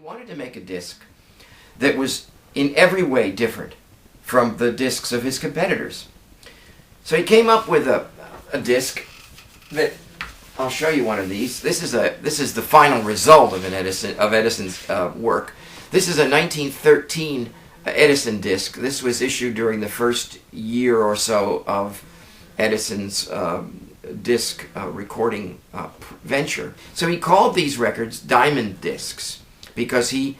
wanted to make a disc that was in every way different from the discs of his competitors. So he came up with a disc that, I'll show you one of these. This is the final result of Edison's work. This is a 1913 Edison disc. This was issued during the first year or so of Edison's disc recording venture. So he called these records Diamond discs because the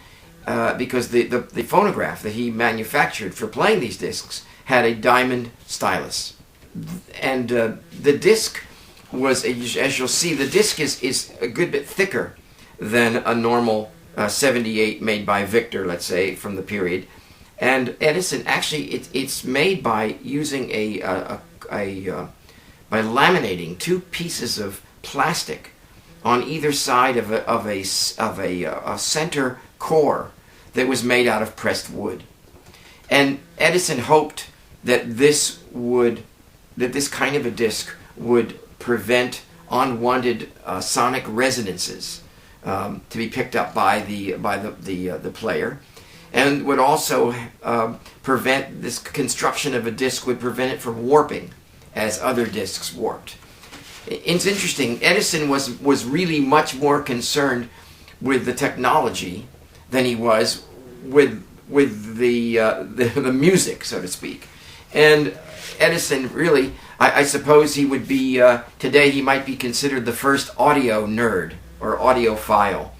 phonograph that he manufactured for playing these discs had a diamond stylus. And the disc was, as you'll see, the disc is a good bit thicker than a normal 78 made by Victor, let's say, from the period. And Edison, actually, it's made by using by laminating two pieces of plastic on either side of a center core that was made out of pressed wood. And Edison hoped that this kind of a disc would prevent unwanted sonic resonances to be picked up by the player, and would also prevent this construction of a disc would prevent it from warping as other discs warped. It's interesting. Edison was really much more concerned with the technology than he was with the music, so to speak. And Edison really, I suppose he would be, today he might be considered the first audio nerd or audiophile,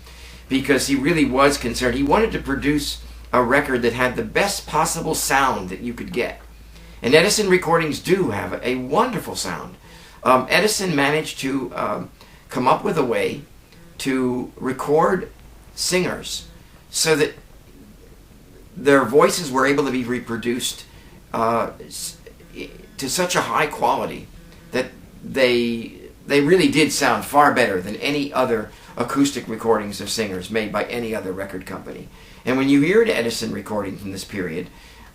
because he really was concerned. He wanted to produce a record that had the best possible sound that you could get. And Edison recordings do have a wonderful sound. Edison managed to come up with a way to record singers so that their voices were able to be reproduced to such a high quality that they really did sound far better than any other acoustic recordings of singers made by any other record company. And when you hear an Edison recording from this period,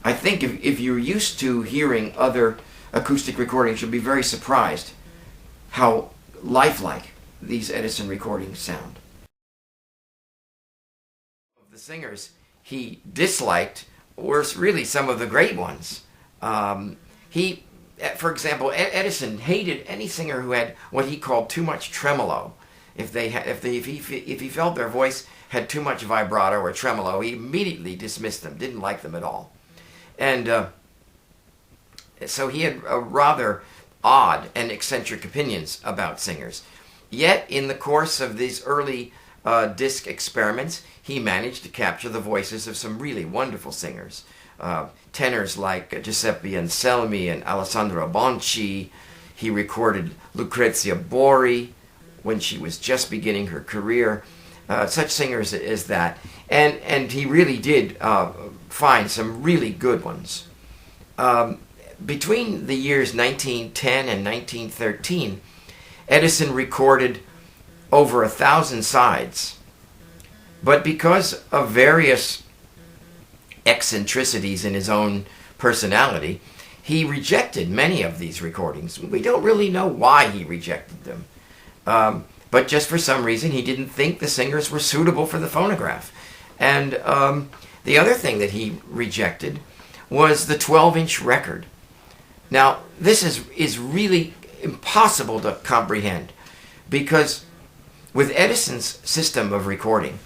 I think if you're used to hearing other acoustic recordings, you'll be very surprised how lifelike these Edison recordings sound. The singers he disliked were really some of the great ones. For example, Edison hated any singer who had what he called too much tremolo. If he felt their voice had too much vibrato or tremolo, he immediately dismissed them, didn't like them at all. And so he had rather odd and eccentric opinions about singers. Yet, in the course of these early disc experiments, he managed to capture the voices of some really wonderful singers. Tenors like Giuseppe Anselmi and Alessandra Bonci. He recorded Lucrezia Borri when she was just beginning her career. Such singers as that. And he really did find some really good ones. Between the years 1910 and 1913, Edison recorded over 1,000 sides. But because of various eccentricities in his own personality, he rejected many of these recordings. We don't really know why he rejected them. But just for some reason, he didn't think the singers were suitable for the phonograph. And the other thing that he rejected was the 12-inch record. Now, this is really impossible to comprehend, because with Edison's system of recording,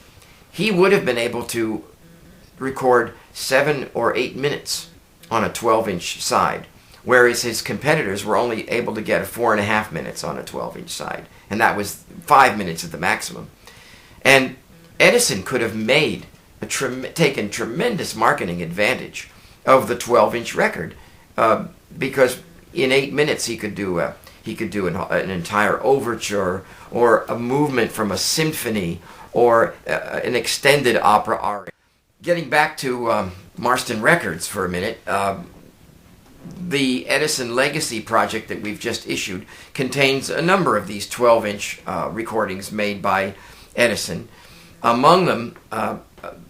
he would have been able to record 7 or 8 minutes on a 12-inch side, whereas his competitors were only able to get 4.5 minutes on a 12-inch side, and that was 5 minutes at the maximum. And Edison could have taken tremendous marketing advantage of the 12-inch record, because in 8 minutes he could do an entire overture, or a movement from a symphony, or an extended opera aria. Getting back to Marston Records for a minute, the Edison Legacy project that we've just issued contains a number of these 12-inch recordings made by Edison. Among them,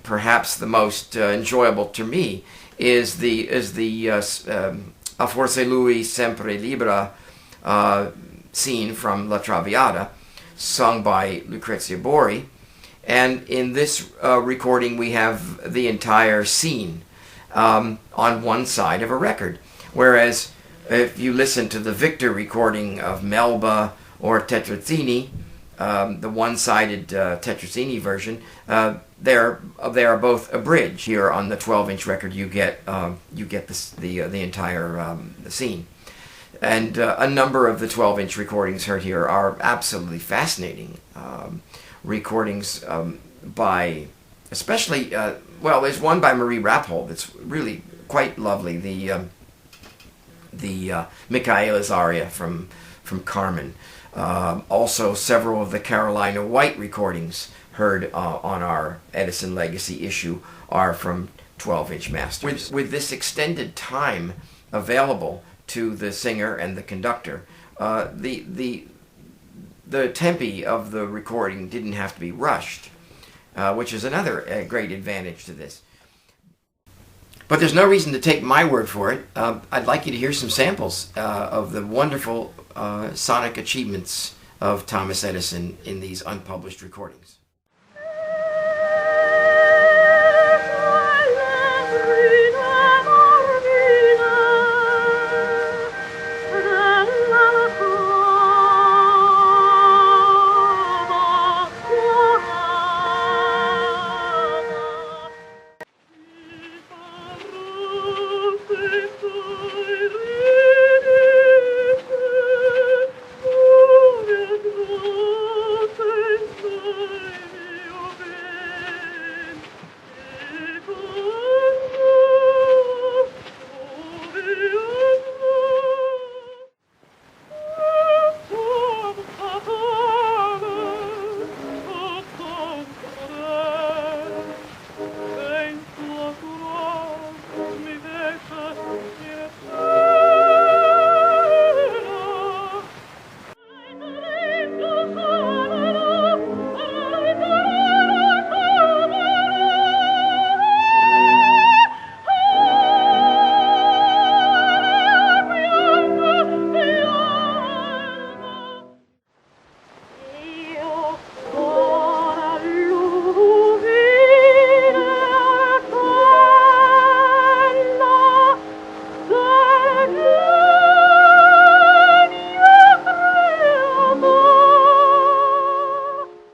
perhaps the most enjoyable to me is the A Forse Lui Sempre Libera scene from La Traviata, sung by Lucrezia Borri. And in this recording, we have the entire scene on one side of a record. Whereas if you listen to the Victor recording of Melba or Tetrazzini, the one-sided Tetrazzini version, they are both abridged. Here on the 12-inch record, you get the entire scene. And a number of the 12-inch recordings heard here are absolutely fascinating recordings by, especially, well, there's one by Marie Rappold that's really quite lovely, the Michaela's aria from Carmen. Also, several of the Carolina White recordings heard on our Edison Legacy issue are from 12-inch masters. With this extended time available to the singer and the conductor, the tempi of the recording didn't have to be rushed, which is another great advantage to this. But there's no reason to take my word for it. I'd like you to hear some samples of the wonderful sonic achievements of Thomas Edison in these unpublished recordings.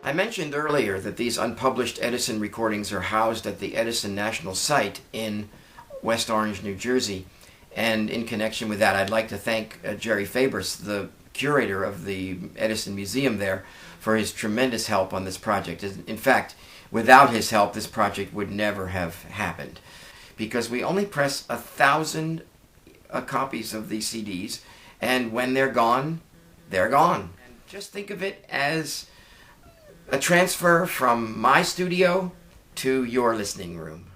I mentioned earlier that these unpublished Edison recordings are housed at the Edison National Site in West Orange, New Jersey. And in connection with that, I'd like to thank Jerry Fabris, the curator of the Edison Museum there, for his tremendous help on this project. In fact, without his help, this project would never have happened, because we only press 1,000 copies of these CDs, and when they're gone, they're gone. And just think of it as a transfer from my studio to your listening room.